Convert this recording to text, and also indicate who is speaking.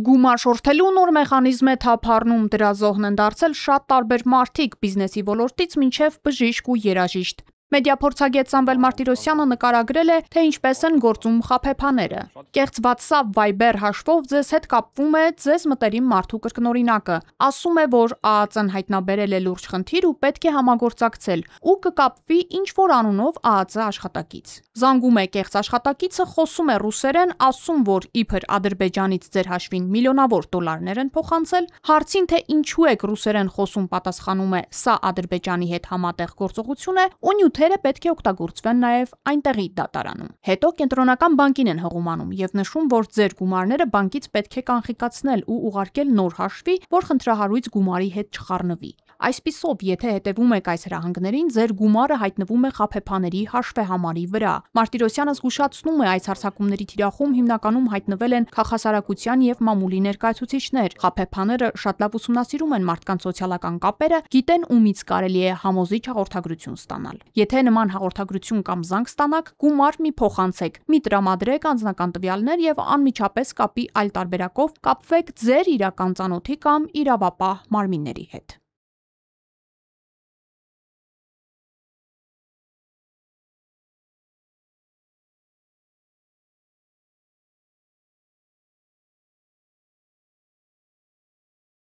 Speaker 1: Գումար շորթելու նոր մեխանիզմ է թափառնում, դրա զոհն են դարձել շատ տարբեր մարդիկ, բիզնեսի ոլորտից մինչև բժիշկ ու երաժիշտ։ Մեդիափորձագետ Սամվել Մարտիրոսյանը նկարագրել է, թե ինչպես են գործում խաբեբաները։ Կեղծ WhatsApp, Viber հաշվով ձեզ հետ կապվում է ձեզ մտերիմ մարդու կրկնօրինակը, ասում է, որ ԱԱԾ-ն հայտնաբերել է լուրջ խնդիր ու պետք է համագործակցել, ու կկապվի ինչ-որ անունով ԱԱԾ աշխատակից։ Զանգում է կեղծ աշխատակիցը, խոսում է ռուսերեն, ասում, որ իբր Ադրբեջանից ձեր հաշվին միլիոնավոր դոլարներ են փոխանցել, հարցին, թե ինչու եք ռուսերեն խոսում, պատասխանում է՝ սա Ադրբեջանի հետ համատեղ գործողություն է, ու նյութերը պետք է օգտագործվեն նաև այնտեղի դատարանում։ Հետո կենտրոնական բանկին են հղում եւ նշում, որ ձեր գումարները բանկից պետք է կանխիկացնել ու ուղարկել նոր հաշվի, որ խնդրահարույց գումարի հետ չխառնվի։ Այսպիսով, եթե հետևում եք այս հրահանգներին, ձեր գումարը հայտնվում է խաբեբաների հաշվեհամարի վրա։ Մարտիրոսյանը զգուշացնում է, այս հարձակումների թիրախում հիմնականում հայտնվել են քաղաքասարակության եւ մամուլի ներկայացուցիչներ։ Խաբեբաները շատ լավ ուսումնասիրում են մարդկանց սոցիալական կապերը, գիտեն ումից կարելի է համոզիչ հաղորդագրություն ստանալ։ Եթե նման հաղորդագրություն կամ զանգ ստանաք, գումար մի փոխանցեք, մի տրամադրեք անձնական տվյալներ եւ անմիջապես կապի այլ տարբերակով կապվեք ձեր իրական ծանոթի կամ իրավապահ մարմինների հետ։